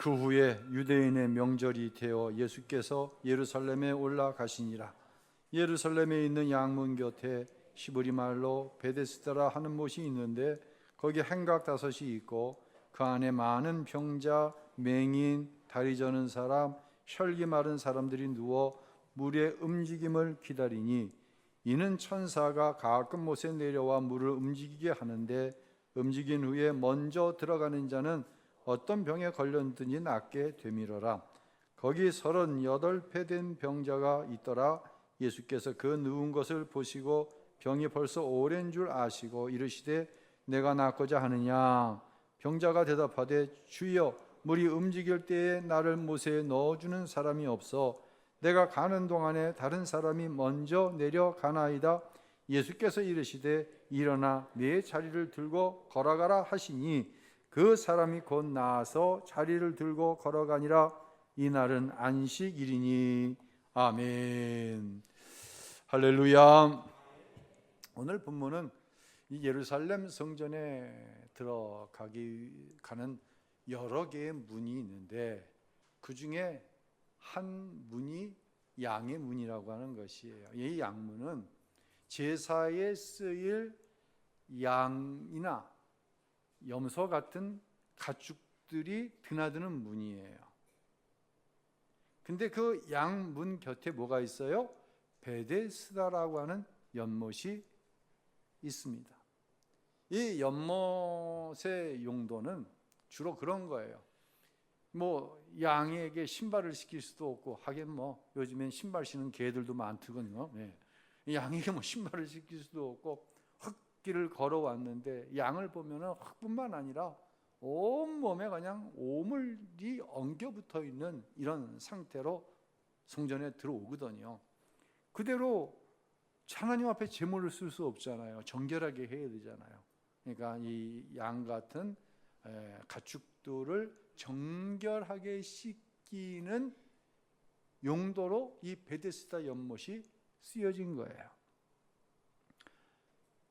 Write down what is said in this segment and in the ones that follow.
그 후에 유대인의 명절이 되어 예수께서 예루살렘에 올라가시니라. 예루살렘에 있는 양문 곁에 히브리 말로 베데스다라 하는 곳이 있는데 거기 행각 5이 있고 그 안에 많은 병자, 맹인, 다리 저는 사람, 혈기 마른 사람들이 누워 물의 움직임을 기다리니 이는 천사가 가끔 못에 내려와 물을 움직이게 하는데 움직인 후에 먼저 들어가는 자는 어떤 병에 걸렸든지 낫게 되밀어라. 거기 38배 된 병자가 있더라. 예수께서 그 누운 것을 보시고 병이 벌써 오랜 줄 아시고 이르시되 내가 낫고자 하느냐. 병자가 대답하되 주여 물이 움직일 때에 나를 못에 넣어주는 사람이 없어 내가 가는 동안에 다른 사람이 먼저 내려가나이다. 예수께서 이르시되 일어나 네 자리를 들고 걸어가라 하시니 그 사람이 곧 나아서 자리를 들고 걸어가니라. 이날은 안식일이니. 아멘. 할렐루야. 오늘 본문은 이 예루살렘 성전에 가는 여러 개의 문이 있는데 그 중에 한 문이 양의 문이라고 하는 것이에요. 이 양문은 제사에 쓰일 양이나 염소 같은 가축들이 드나드는 문이에요. 근데 그 양문 곁에 뭐가 있어요? 베데스다라고 하는 연못이 있습니다. 이 연못의 용도는 주로 그런 거예요. 양에게 신발을 시킬 수도 없고, 하긴 요즘엔 신발 신는 개들도 많더군요. 양에게 신발을 시킬 수도 없고 흙길을 걸어왔는데 양을 보면은 흙뿐만 아니라 온 몸에 그냥 오물이 엉겨 붙어 있는 이런 상태로 성전에 들어오거든요. 그대로 하나님 앞에 제물을 쓸 수 없잖아요. 정결하게 해야 되잖아요. 그러니까 이 양 같은 가축들을 정결하게 씻기는 용도로 이 베데스다 연못이 쓰여진 거예요.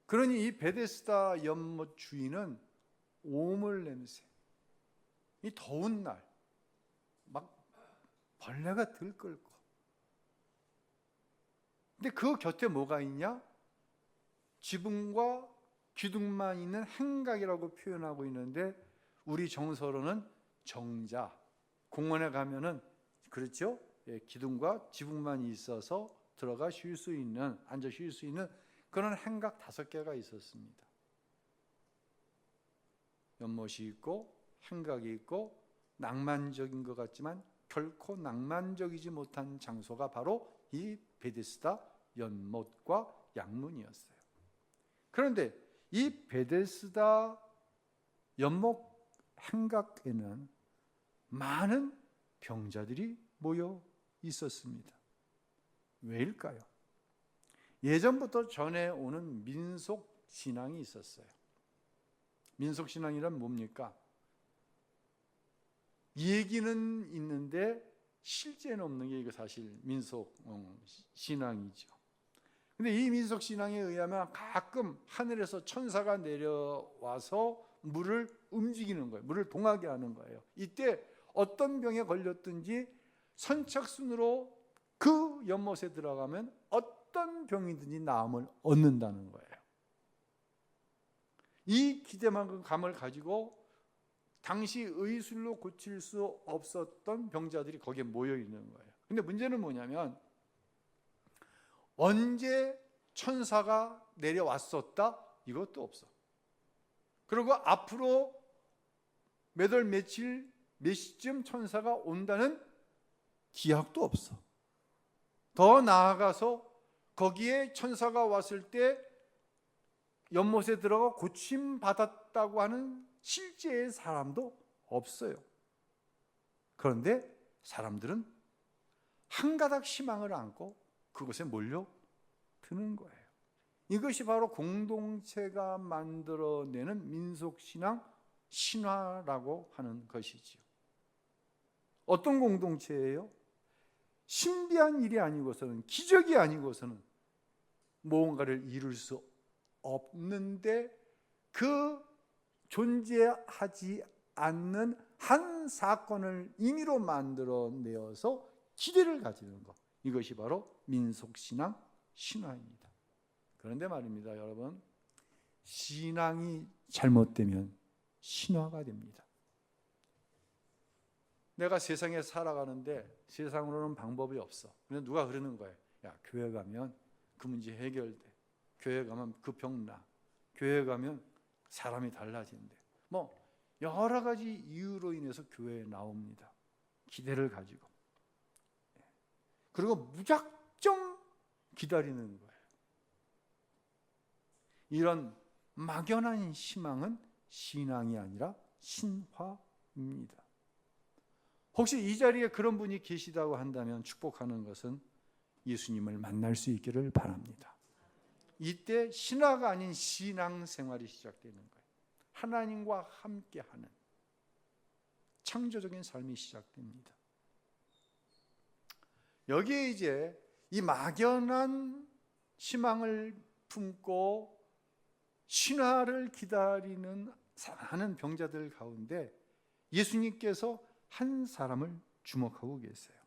그러니 이 베데스다 연못 주인은 오물 냄새, 이 더운 날 막 벌레가 들끓고, 근데 그 곁에 뭐가 있냐? 지붕과 기둥만 있는 행각이라고 표현하고 있는데 우리 정서로는 정자, 공원에 가면은 그렇죠? 기둥과 지붕만 있어서 들어가 쉴 수 있는, 앉아 쉴 수 있는 그런 행각 5개가 있었습니다. 연못이 있고 행각이 있고 낭만적인 것 같지만 결코 낭만적이지 못한 장소가 바로 이 베데스다 연못과 양문이었어요. 그런데 이 베데스다 연못 행각에는 많은 병자들이 모여 있었습니다. 왜일까요? 예전부터 전해오는 민속 신앙이 있었어요. 민속 신앙이란 뭡니까? 얘기는 있는데 실제는 없는 게 이거 사실 민속 신앙이죠. 근데 이 민속 신앙에 의하면 가끔 하늘에서 천사가 내려와서 물을 움직이는 거예요. 물을 동하게 하는 거예요. 이때 어떤 병에 걸렸든지 선착순으로 그 연못에 들어가면 어떤 병이든지 나음을 얻는다는 거예요. 이 기대만큼 을 가지고 당시 의술로 고칠 수 없었던 병자들이 거기에 모여 있는 거예요. 근데 문제는 뭐냐면 언제 천사가 내려왔었다? 이것도 없어. 그리고 앞으로 몇 월 며칠 몇 시쯤 천사가 온다는 기약도 없어. 더 나아가서 거기에 천사가 왔을 때 연못에 들어가 고침받았다고 하는 실제의 사람도 없어요. 그런데 사람들은 한 가닥 희망을 안고 그곳에 몰려드는 거예요. 이것이 바로 공동체가 만들어내는 민속신앙, 신화라고 하는 것이지요. 어떤 공동체예요? 신비한 일이 아니고서는, 기적이 아니고서는 무언가를 이룰 수 없는데 그 존재하지 않는 한 사건을 임의로 만들어내어서 기대를 가지는 것, 이것이 바로 민속신앙, 신화입니다. 그런데 말입니다, 여러분, 신앙이 잘못되면 신화가 됩니다. 내가 세상에 살아가는데 세상으로는 방법이 없어. 근데 누가 그러는 거예요. 야, 교회 가면 그 문제 해결돼. 교회 가면 그 병 나. 교회 가면 사람이 달라진대. 뭐 여러 가지 이유로 인해서 교회에 나옵니다. 기대를 가지고. 그리고 무작정 기다리는 거예요. 이런 막연한 희망은 신앙이 아니라 신화입니다. 혹시 이 자리에 그런 분이 계시다고 한다면 축복하는 것은 예수님을 만날 수 있기를 바랍니다. 이때 신화가 아닌 신앙생활이 시작되는 거예요. 하나님과 함께하는 창조적인 삶이 시작됩니다. 여기에 이제 이 막연한 희망을 품고 신화를 기다리는 많은 병자들 가운데 예수님께서 한 사람을 주목하고 계세요.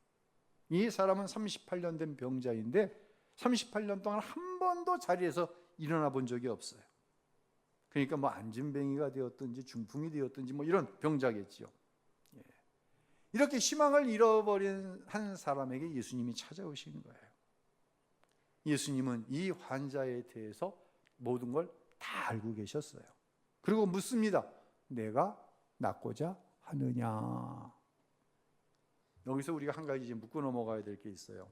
이 사람은 38년 된 병자인데 38년 동안 한 번도 자리에서 일어나 본 적이 없어요. 그러니까 뭐 안진뱅이가 되었든지 중풍이 되었든지 뭐 이런 병자겠지요. 이렇게 희망을 잃어버린 한 사람에게 예수님이 찾아오신 거예요. 예수님은 이 환자에 대해서 모든 걸 다 알고 계셨어요. 그리고 묻습니다. 내가 낫고자 하느냐? 여기서 우리가 한 가지 묻고 넘어가야 될 게 있어요.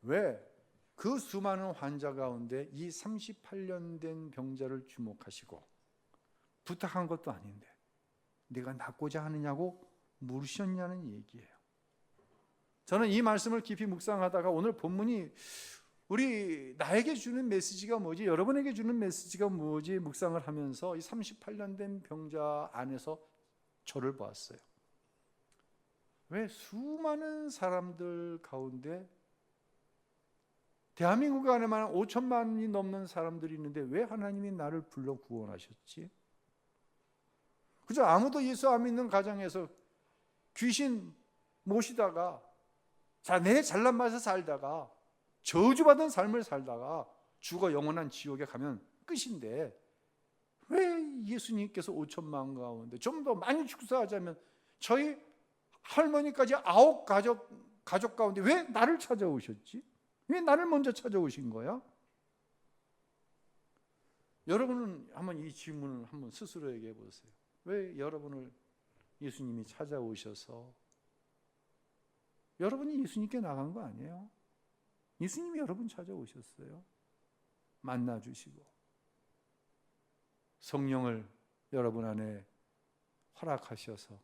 왜 그 수많은 환자 가운데 이 38년 된 병자를 주목하시고 부탁한 것도 아닌데 내가 낫고자 하느냐고 물으셨냐는 얘기예요. 저는 이 말씀을 깊이 묵상하다가 오늘 본문이 나에게 주는 메시지가 뭐지, 여러분에게 주는 메시지가 뭐지 묵상을 하면서 이 38년 된 병자 안에서 저를 보았어요. 왜 수많은 사람들 가운데 대한민국 안에만 5천만이 넘는 사람들이 있는데 왜 하나님이 나를 불러 구원하셨지? 그죠? 아무도 예수 안 믿는 가정에서 귀신 모시다가 내 잘난 맛에 살다가 저주받은 삶을 살다가 죽어 영원한 지옥에 가면 끝인데 왜 예수님께서 5천만 가운데 좀 더 많이 축소하자면 저희 할머니까지 9 가족 가운데 왜 나를 찾아오셨지? 왜 나를 먼저 찾아오신 거야? 여러분은 한번 이 질문을 한번 스스로에게 해보세요. 왜 여러분을 예수님이 찾아오셔서 여러분이 예수님께 나간 거 아니에요? 예수님이 여러분 찾아오셨어요. 만나주시고 성령을 여러분 안에 허락하셔서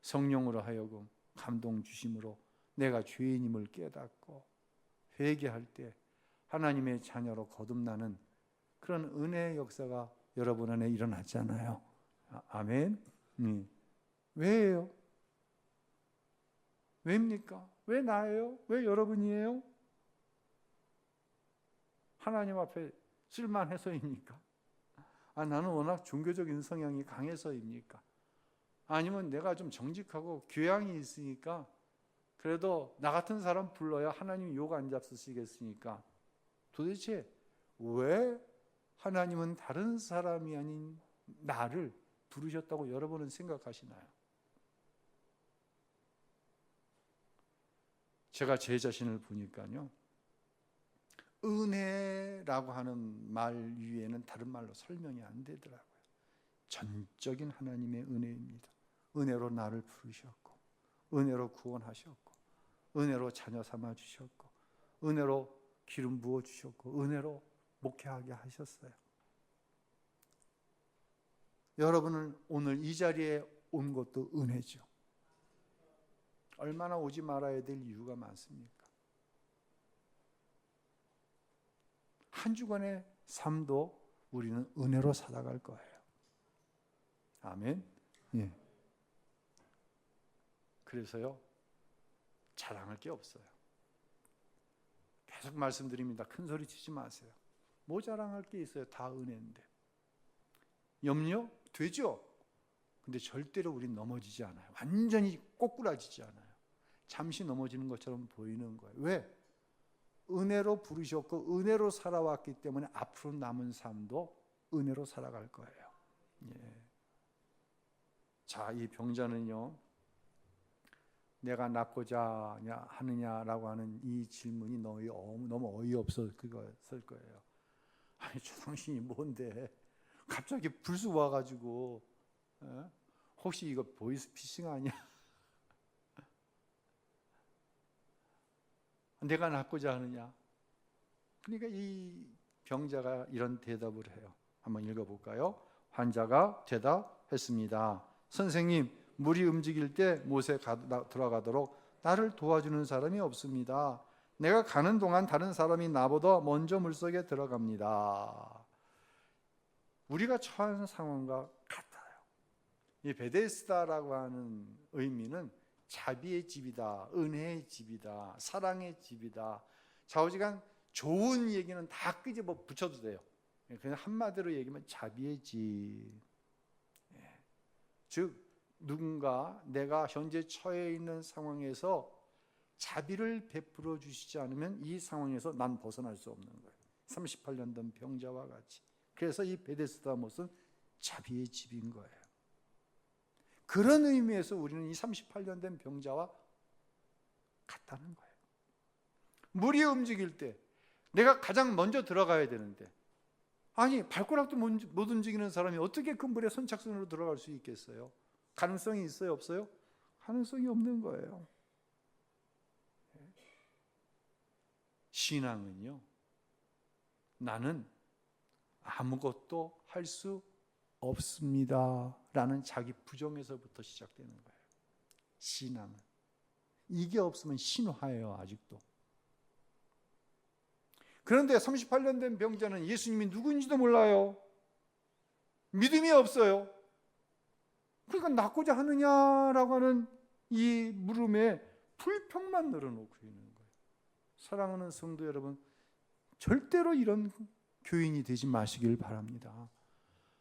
성령으로 하여금 감동 주심으로 내가 죄인임을 깨닫고 회개할 때 하나님의 자녀로 거듭나는 그런 은혜의 역사가 여러분 안에 일어났잖아요. 아멘. 왜예요? 왜입니까? 왜 나예요? 왜 여러분이에요? 하나님 앞에 쓸만해서입니까? 나는 워낙 종교적인 성향이 강해서입니까? 아니면 내가 좀 정직하고 교양이 있으니까 그래도 나 같은 사람 불러야 하나님 욕 안 잡수시겠으니까? 도대체 왜 하나님은 다른 사람이 아닌 나를 부르셨다고 여러분은 생각하시나요? 제가 제 자신을 보니까요, 은혜라고 하는 말 위에는 다른 말로 설명이 안 되더라고요. 전적인 하나님의 은혜입니다. 은혜로 나를 부르셨고, 은혜로 구원하셨고, 은혜로 자녀 삼아 주셨고, 은혜로 기름 부어 주셨고, 은혜로 목회하게 하셨어요. 여러분은 오늘 이 자리에 온 것도 은혜죠. 얼마나 오지 말아야 될 이유가 많습니까? 한 주간의 삶도 우리는 은혜로 살아갈 거예요. 아멘. 예. 그래서요, 자랑할 게 없어요. 계속 말씀드립니다. 큰 소리 치지 마세요. 뭐 자랑할 게 있어요? 다 은혜인데. 염려? 되죠. 근데 절대로 우린 넘어지지 않아요. 완전히 꼬꾸라지지 않아요. 잠시 넘어지는 것처럼 보이는 거예요. 왜? 은혜로 부르셨고 은혜로 살아왔기 때문에 앞으로 남은 삶도 은혜로 살아갈 거예요. 예. 자, 이 병자는요, 내가 낫고자 하느냐라고 하는 이 질문이 너무 어이없었을 거예요. 아니, 당신이 뭔데 갑자기 불쑥 와가지고 혹시 이거 보이스피싱 아니야? 내가 낫고자 하느냐? 그러니까 이 병자가 이런 대답을 해요. 한번 읽어볼까요? 환자가 대답했습니다. 선생님, 물이 움직일 때 못에 들어가도록 나를 도와주는 사람이 없습니다. 내가 가는 동안 다른 사람이 나보다 먼저 물속에 들어갑니다. 우리가 처한 상황과 같아요. 이 베데스다라고 하는 의미는 자비의 집이다, 은혜의 집이다, 사랑의 집이다. 좌우지간 좋은 얘기는 다 끄집어 붙여도 돼요. 그냥 한마디로 얘기하면 자비의 집. 즉 누군가 내가 현재 처해 있는 상황에서 자비를 베풀어 주시지 않으면 이 상황에서 난 벗어날 수 없는 거예요. 38년 된 병자와 같이. 그래서 이 베데스다 못은 자비의 집인 거예요. 그런 의미에서 우리는 이 38년 된 병자와 같다는 거예요. 물이 움직일 때 내가 가장 먼저 들어가야 되는데, 아니 발가락도 못 움직이는 사람이 어떻게 그 물에 선착순으로 들어갈 수 있겠어요? 가능성이 있어요, 없어요? 가능성이 없는 거예요. 신앙은요, 나는 아무것도 할 수 없습니다 라는 자기 부정에서부터 시작되는 거예요. 신앙은 이게 없으면 신화예요, 아직도. 그런데 38년 된 병자는 예수님이 누구인지도 몰라요. 믿음이 없어요. 그러니까 낫고자 하느냐라고 하는 이 물음에 불평만 늘어놓고 있는 거예요. 사랑하는 성도 여러분, 절대로 이런 교인이 되지 마시길 바랍니다.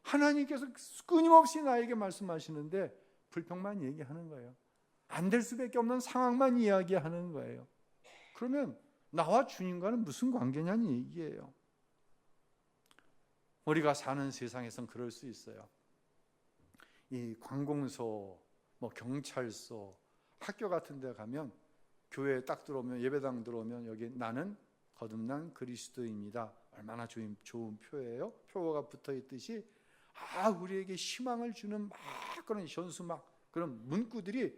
하나님께서 끊임없이 나에게 말씀하시는데 불평만 얘기하는 거예요. 안 될 수밖에 없는 상황만 이야기하는 거예요. 그러면 나와 주님과는 무슨 관계냐는 얘기예요. 우리가 사는 세상에선 그럴 수 있어요. 이 관공서, 경찰서, 학교 같은 데 가면 교회에 딱 들어오면, 예배당 들어오면 여기 나는 거듭난 그리스도입니다. 얼마나 좋은 표예요. 표가 붙어 있듯이 우리에게 희망을 주는 그런 현수막, 그런 문구들이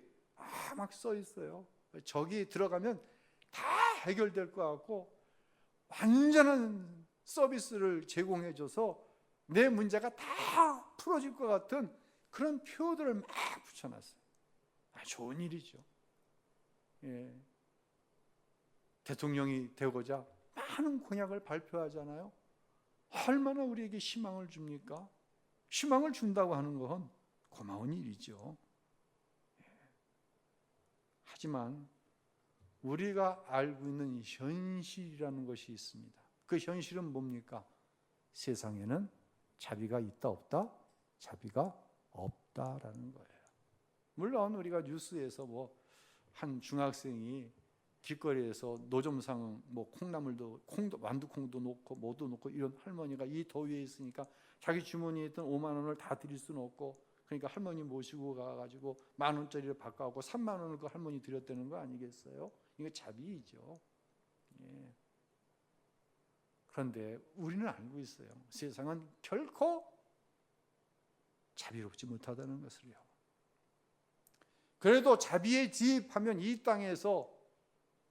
막 써 있어요. 저기 들어가면 다 해결될 것 같고 완전한 서비스를 제공해줘서 내 문제가 다 풀어질 것 같은 그런 표들을 막 붙여놨어요. 좋은 일이죠. 예. 대통령이 되고자 많은 공약을 발표하잖아요. 얼마나 우리에게 희망을 줍니까? 희망을 준다고 하는 건 고마운 일이죠. 하지만 우리가 알고 있는 현실이라는 것이 있습니다. 그 현실은 뭡니까? 세상에는 자비가 있다 없다? 자비가 없다라는 거예요. 물론 우리가 뉴스에서 한 중학생이 길거리에서 노점상 콩나물도 완두콩도 놓고 뭐도 놓고 이런 할머니가 이 더위에 있으니까 자기 주머니에 있던 5만 원을 다 드릴 수는 없고, 그러니까 할머니 모시고 가가지고 10,000원짜리를 바꿔갖고 3만 원을 그 할머니 드렸다는 거 아니겠어요? 이거 자비이죠. 예. 그런데 우리는 알고 있어요. 세상은 결코 자비롭지 못하다는 것을요. 그래도 자비의 집 하면 이 땅에서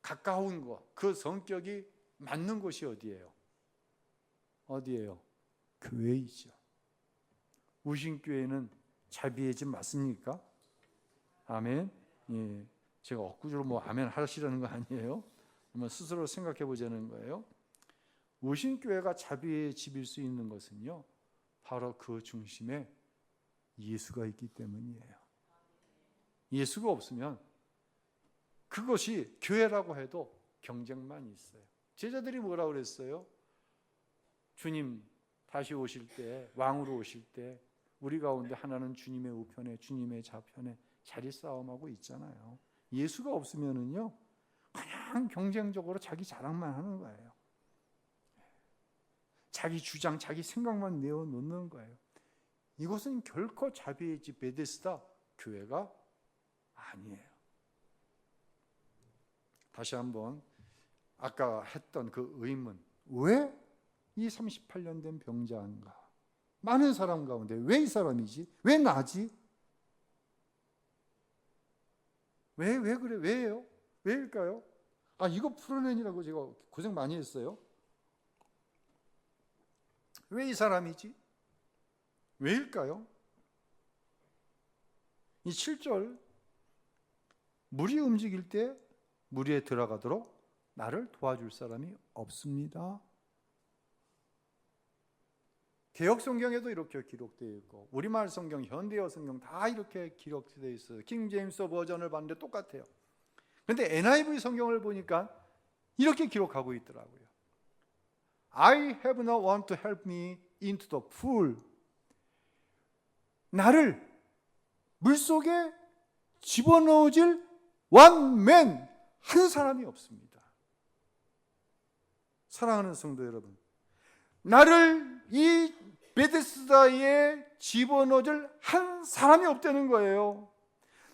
가까운 것, 그 성격이 맞는 곳이 어디예요? 어디예요? 교회이죠. 우신교회는 자비의 집 맞습니까? 아멘. 예. 제가 억구적으로 아멘 하시라는 거 아니에요. 한번 스스로 생각해 보자는 거예요. 우신교회가 자비의 집일 수 있는 것은요, 바로 그 중심에 예수가 있기 때문이에요. 예수가 없으면 그것이 교회라고 해도 경쟁만 있어요. 제자들이 뭐라고 그랬어요? 주님 다시 오실 때, 왕으로 오실 때 우리 가운데 하나는 주님의 우편에, 주님의 좌편에 자리 싸움하고 있잖아요. 예수가 없으면은요, 그냥 경쟁적으로 자기 자랑만 하는 거예요. 자기 주장, 자기 생각만 내어놓는 거예요. 이것은 결코 자비의 집 베데스다 교회가 아니에요. 다시 한번 아까 했던 그 의문, 왜 이 38년 된 병자인가? 많은 사람 가운데 왜 이 사람이지? 왜 나지? 왜 그래? 왜예요? 왜일까요? 이거 풀어내느라고 제가 고생 많이 했어요. 왜 이 사람이지? 왜일까요? 이 7절, 물이 움직일 때 물에 들어가도록 나를 도와줄 사람이 없습니다. 개역 성경에도 이렇게 기록되어 있고 우리말 성경, 현대어 성경 다 이렇게 기록되어 있어요. 킹 제임스 버전을 봤는데 똑같아요. 그런데 NIV 성경을 보니까 이렇게 기록하고 있더라고요. I have no one to help me into the pool. 나를 물속에 집어넣어줄 one man, 한 사람이 없습니다. 사랑하는 성도 여러분, 나를 이 베데스다에 집어넣어줄 한 사람이 없다는 거예요.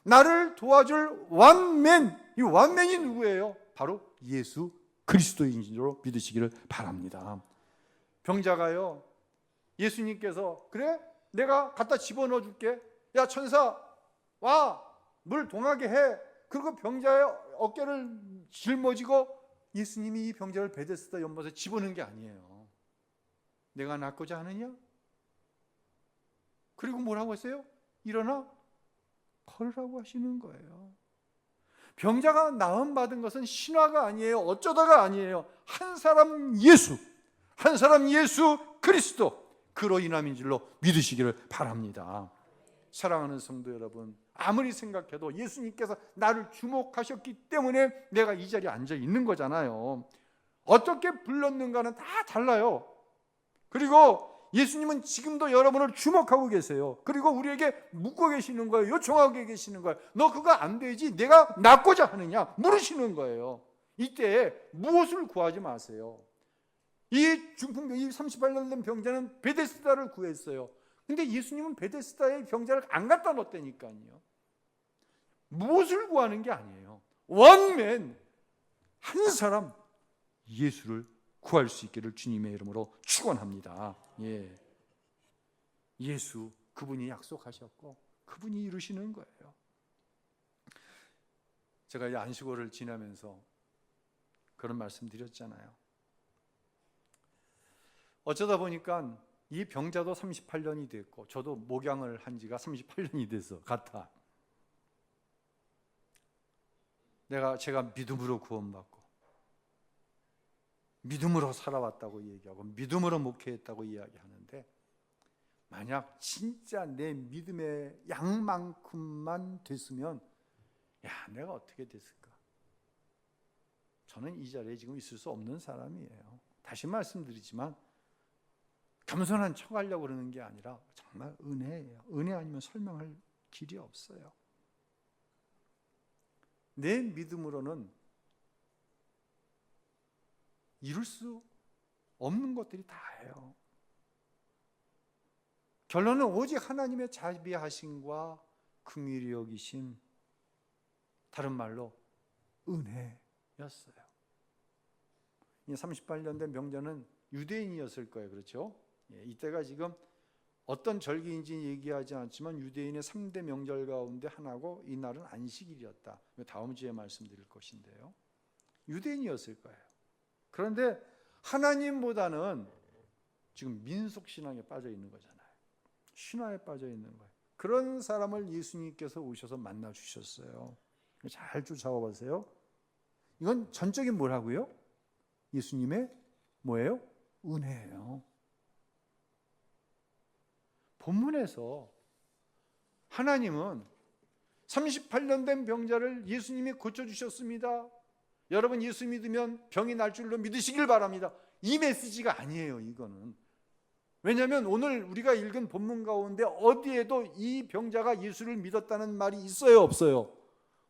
나를 도와줄 원맨, 이 원맨이 누구예요? 바로 예수 그리스도인 줄로 믿으시기를 바랍니다. 병자가요, 예수님께서 그래? 내가 갖다 집어넣어 줄게. 야 천사 와, 물 동하게 해. 그리고 병자의 어깨를 짊어지고 예수님이 이 병자를 베데스다 연못에 집어넣은 게 아니에요. 내가 낫고자 하느냐? 그리고 뭐라고 했어요? 일어나 걸으라고 하시는 거예요. 병자가 나음 받은 것은 신화가 아니에요. 어쩌다가 아니에요. 한 사람 예수 그리스도, 그로 인함인 줄로 믿으시기를 바랍니다. 사랑하는 성도 여러분, 아무리 생각해도 예수님께서 나를 주목하셨기 때문에 내가 이 자리에 앉아 있는 거잖아요. 어떻게 불렀는가는 다 달라요. 그리고 예수님은 지금도 여러분을 주목하고 계세요. 그리고 우리에게 묻고 계시는 거예요. 요청하고 계시는 거예요. 너 그거 안 되지? 내가 낫고자 하느냐? 물으시는 거예요. 이때 무엇을 구하지 마세요. 이 38년 된 병자는 베데스다를 구했어요. 근데 예수님은 베데스다의 병자를 안 갖다 놓았다니까요. 무엇을 구하는 게 아니에요. 원맨, 한 사람, 예수를 구할 수 있기를 주님의 이름으로 축원합니다. 예. 예수, 그분이 약속하셨고 그분이 이루시는 거예요. 제가 이 안식월을 지나면서 그런 말씀 드렸잖아요. 어쩌다 보니까 이 병자도 38년이 됐고 저도 목양을 한 지가 38년이 돼서 같아. 제가 믿음으로 구원받고 믿음으로 살아왔다고 얘기하고 믿음으로 목회했다고 이야기하는데, 만약 진짜 내 믿음의 양만큼만 됐으면 내가 어떻게 됐을까? 저는 이 자리에 지금 있을 수 없는 사람이에요. 다시 말씀드리지만 겸손한 척 하려고 그러는 게 아니라 정말 은혜예요. 은혜 아니면 설명할 길이 없어요. 내 믿음으로는 이룰 수 없는 것들이 다예요. 결론은 오직 하나님의 자비하심과 긍휼히 여기심, 다른 말로 은혜였어요. 이 38년 된 병자는 유대인이었을 거예요. 그렇죠? 이때가 지금 어떤 절기인지 얘기하지 않지만 유대인의 3대 명절 가운데 하나고 이 날은 안식일이었다. 다음 주에 말씀드릴 것인데요. 유대인이었을 거예요. 그런데 하나님보다는 지금 민속신앙에 빠져 있는 거잖아요. 신화에 빠져 있는 거예요. 그런 사람을 예수님께서 오셔서 만나 주셨어요. 잘 쫓아와 보세요. 이건 전적인 뭐라고요? 예수님의 뭐예요? 은혜예요. 본문에서 하나님은 38년 된 병자를 예수님이 고쳐주셨습니다. 여러분 예수 믿으면 병이 날 줄로 믿으시길 바랍니다. 이 메시지가 아니에요. 이거는 왜냐하면 오늘 우리가 읽은 본문 가운데 어디에도 이 병자가 예수를 믿었다는 말이 있어요, 없어요?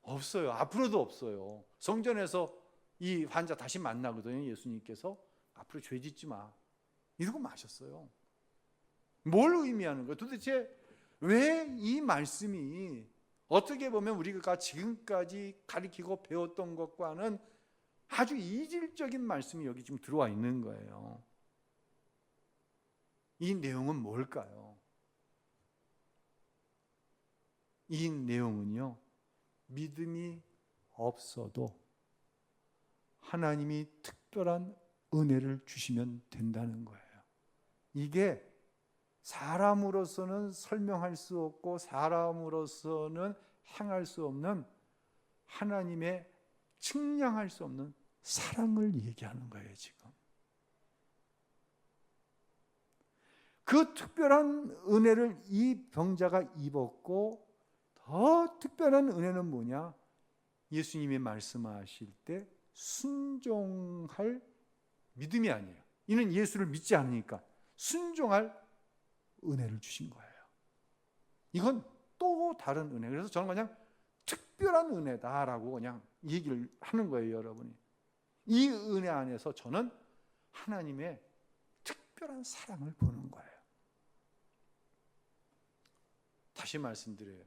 없어요. 앞으로도 없어요. 성전에서 이 환자 다시 만나거든요. 예수님께서 앞으로 죄 짓지 마 이러고 마셨어요. 뭘 의미하는 거예요? 도대체 왜 이 말씀이 어떻게 보면 우리가 지금까지 가르치고 배웠던 것과는 아주 이질적인 말씀이 여기 지금 들어와 있는 거예요. 이 내용은 뭘까요? 이 내용은요, 믿음이 없어도 하나님이 특별한 은혜를 주시면 된다는 거예요. 이게 사람으로서는 설명할 수 없고 사람으로서는 행할 수 없는 하나님의 측량할 수 없는 사랑을 얘기하는 거예요, 지금. 그 특별한 은혜를 이 병자가 입었고, 더 특별한 은혜는 뭐냐? 예수님이 말씀하실 때 순종할 믿음이 아니에요. 이는 예수를 믿지 않으니까 순종할 은혜를 주신 거예요. 이건 또 다른 은혜. 그래서 저는 그냥 특별한 은혜다라고 그냥 얘기를 하는 거예요, 여러분이. 이 은혜 안에서 저는 하나님의 특별한 사랑을 보는 거예요. 다시 말씀드려요.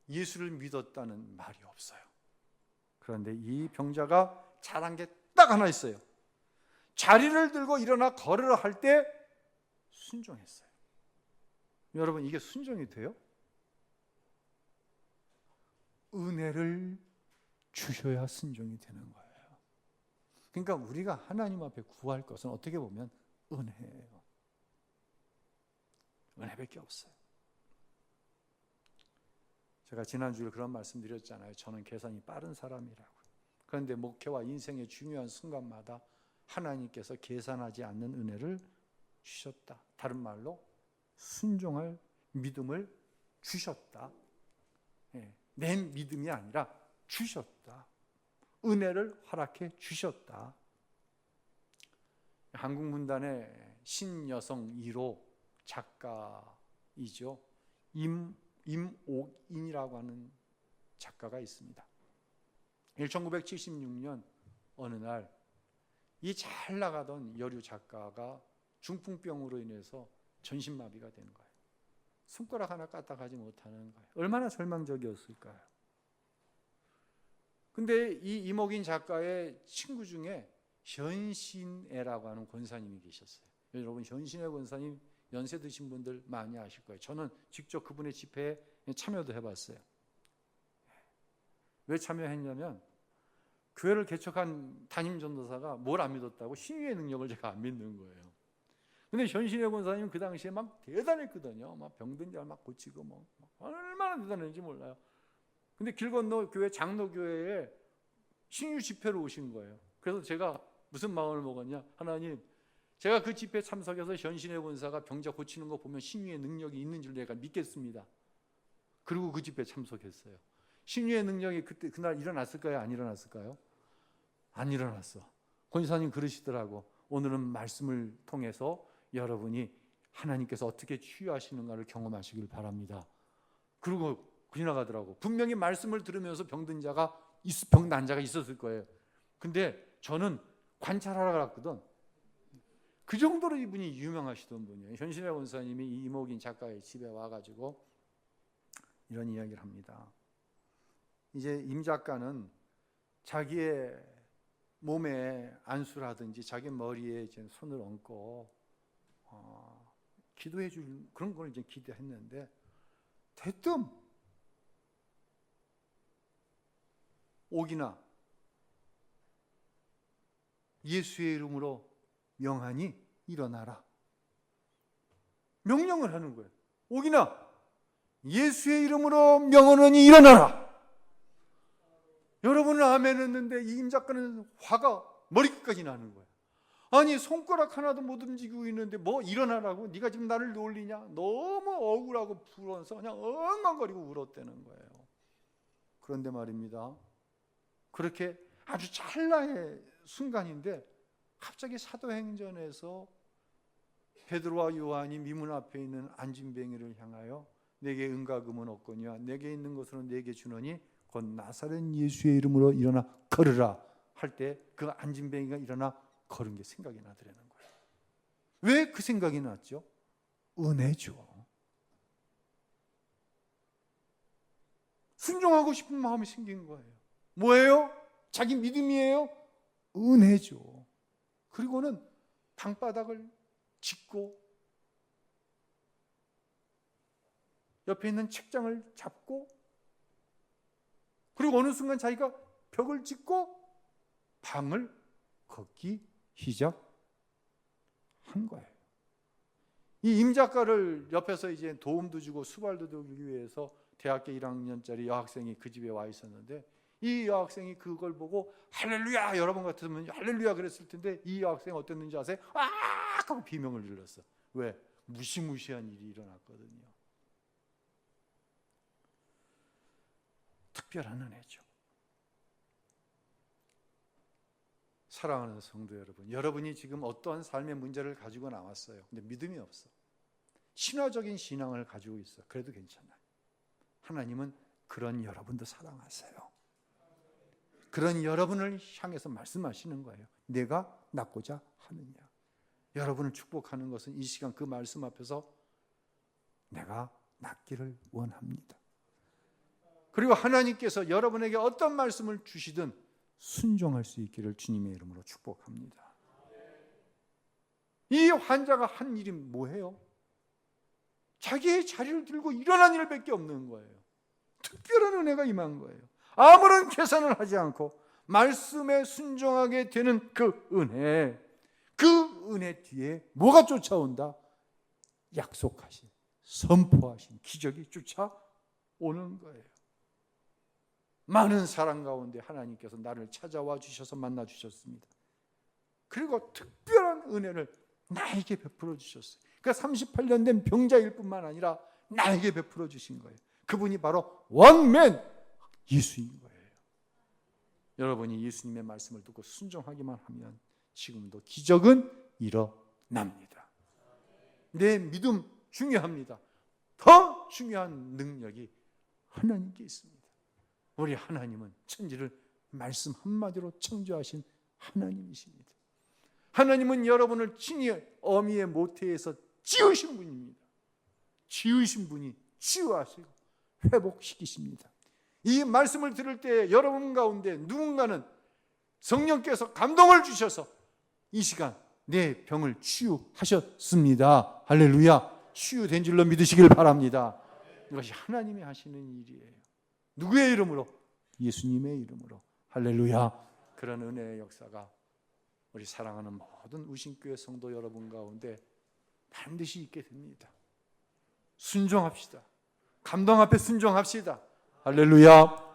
예수를 믿었다는 말이 없어요. 그런데 이 병자가 잘한 게 딱 하나 있어요. 자리를 들고 일어나 걸으라 할 때 순종했어요. 여러분, 이게 순종이 돼요? 은혜를 주셔야 순종이 되는 거예요. 그러니까 우리가 하나님 앞에 구할 것은 어떻게 보면 은혜예요. 은혜밖에 없어요. 제가 지난주에 그런 말씀 드렸잖아요. 저는 계산이 빠른 사람이라고. 그런데 목회와 인생의 중요한 순간마다 하나님께서 계산하지 않는 은혜를 주셨다. 다른 말로 순종할 믿음을 주셨다. 내 믿음이 아니라 주셨다. 은혜를 허락해 주셨다. 한국문단의 신여성 1호 작가이죠. 임옥인이라고 하는 작가가 있습니다. 1976년 어느 날 이 잘 나가던 여류 작가가 중풍병으로 인해서 전신마비가 된 거예요. 손가락 하나 까딱하지 못하는 거예요. 얼마나 절망적이었을까요? 근데 이 임옥인 작가의 친구 중에 현신애라고 하는 권사님이 계셨어요. 여러분, 현신애 권사님 연세 드신 분들 많이 아실 거예요. 저는 직접 그분의 집회에 참여도 해봤어요. 왜 참여했냐면 교회를 개척한 담임 전도사가 뭘 안 믿었다고 신유의 능력을 제가 안 믿는 거예요. 근데 현신의 권사님은 그 당시에 막 대단했거든요. 막 병든 자를 막 고치고 막 얼마나 대단했는지 몰라요. 근데 길 건너 교회 장로교회에 신유 집회로 오신 거예요. 그래서 제가 무슨 마음을 먹었냐? 하나님, 제가 그 집회에 참석해서 현신의 권사가 병자 고치는 거 보면 신유의 능력이 있는 줄 내가 믿겠습니다. 그리고 그 집회에 참석했어요. 신유의 능력이 그날 일어났을까요? 안 일어났을까요? 안 일어났어. 권사님 그러시더라고. 오늘은 말씀을 통해서 여러분이 하나님께서 어떻게 치유하시는가를 경험하시길 바랍니다. 그리고 지나가더라고. 분명히 말씀을 들으면서 병든 자가 병난 자가 있었을 거예요. 근데 저는 관찰하러 갔거든. 그 정도로 이분이 유명하시던 분이에요. 현신의 권사님이 이 이목인 작가의 집에 와가지고 이런 이야기를 합니다. 이제 임 작가는 자기의 몸에 안수라든지 자기 머리에 이제 손을 얹고 기도해 줄 그런 걸 이제 기대했는데 대뜸 옥이나 예수의 이름으로 명하니 일어나라. 명령을 하는 거예요. 옥이나 예수의 이름으로 명하노니 일어나라. 여러분은 아멘 했는데 이 임 작가는 화가 머리끝까지 나는 거예요. 아니, 손가락 하나도 못 움직이고 있는데 뭐 일어나라고? 네가 지금 나를 놀리냐? 너무 억울하고 불어서 그냥 엉엉거리고 울었다는 거예요. 그런데 말입니다, 그렇게 아주 찰나의 순간인데 갑자기 사도행전에서 베드로와 요한이 미문 앞에 있는 안진뱅이를 향하여 내게 은과 금은 없거니와 내게 있는 것으로 내게 주노니 곧 나사렛 예수의 이름으로 일어나 걸으라 할 때 그 안진뱅이가 일어나 걸은 게 생각이 나더라는 거예요. 왜 그 생각이 났죠? 은혜죠. 순종하고 싶은 마음이 생긴 거예요. 뭐예요? 자기 믿음이에요? 은혜죠. 그리고는 방바닥을 짚고 옆에 있는 책장을 잡고 그리고 어느 순간 자기가 벽을 짚고 방을 걷기 시작한 거예요. 이 임 작가를 옆에서 이제 도움도 주고 수발도 주기 위해서 대학교 1학년짜리 여학생이 그 집에 와 있었는데 이 여학생이 그걸 보고 할렐루야 여러 번 같으면 할렐루야 그랬을 텐데 이 여학생이 어땠는지 아세요? 아! 하고 비명을 질렀어. 왜? 무시무시한 일이 일어났거든요. 특별한 은혜죠. 사랑하는 성도 여러분, 여러분이 지금 어떠한 삶의 문제를 가지고 나왔어요. 근데 믿음이 없어. 신화적인 신앙을 가지고 있어. 그래도 괜찮아요. 하나님은 그런 여러분도 사랑하세요. 그런 여러분을 향해서 말씀하시는 거예요. 내가 낫고자 하느냐. 여러분을 축복하는 것은 이 시간 그 말씀 앞에서 내가 낫기를 원합니다. 그리고 하나님께서 여러분에게 어떤 말씀을 주시든 순종할 수 있기를 주님의 이름으로 축복합니다. 이 환자가 한 일이 뭐예요? 자기의 자리를 들고 일어난 일밖에 없는 거예요. 특별한 은혜가 임한 거예요. 아무런 계산을 하지 않고 말씀에 순종하게 되는 그 은혜 뒤에 뭐가 쫓아온다? 약속하신, 선포하신 기적이 쫓아오는 거예요. 많은 사랑 가운데 하나님께서 나를 찾아와 주셔서 만나 주셨습니다. 그리고 특별한 은혜를 나에게 베풀어 주셨어요. 그러니까 38년 된 병자일 뿐만 아니라 나에게 베풀어 주신 거예요. 그분이 바로 원맨 예수인 거예요. 여러분이 예수님의 말씀을 듣고 순종하기만 하면 지금도 기적은 일어납니다. 내 믿음 중요합니다. 더 중요한 능력이 하나님께 있습니다. 우리 하나님은 천지를 말씀 한마디로 창조하신 하나님이십니다. 하나님은 여러분을 친히 어미의 모태에서 지으신 분입니다. 지으신 분이 치유하시고 회복시키십니다. 이 말씀을 들을 때 여러분 가운데 누군가는 성령께서 감동을 주셔서 이 시간 내 병을 치유하셨습니다. 할렐루야. 치유된 줄로 믿으시길 바랍니다. 이것이 하나님이 하시는 일이에요. 누구의 이름으로? 예수님의 이름으로. 할렐루야. 그런 은혜의 역사가 우리 사랑하는 모든 우신교회 성도 여러분 가운데 반드시 있게 됩니다. 순종합시다. 감동 앞에 순종합시다. 할렐루야.